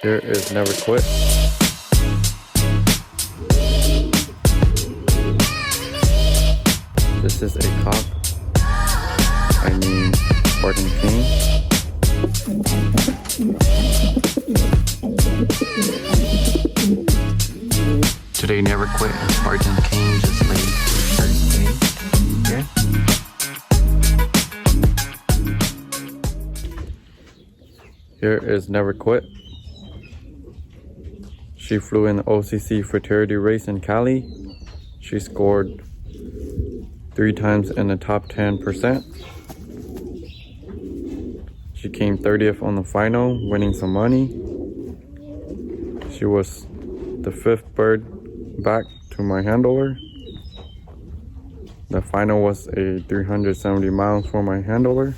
Here is Never Quit. This is a cop. I mean, Spartan King. Today Never Quit and Spartan King just laid first day. Here is Never Quit. She flew in the OCC fraternity race in Cali. She scored 3 times in the top 10%. She came 30th on the final, winning some money. She was the 5th bird back to my handler. The final was a 370 miles for my handler.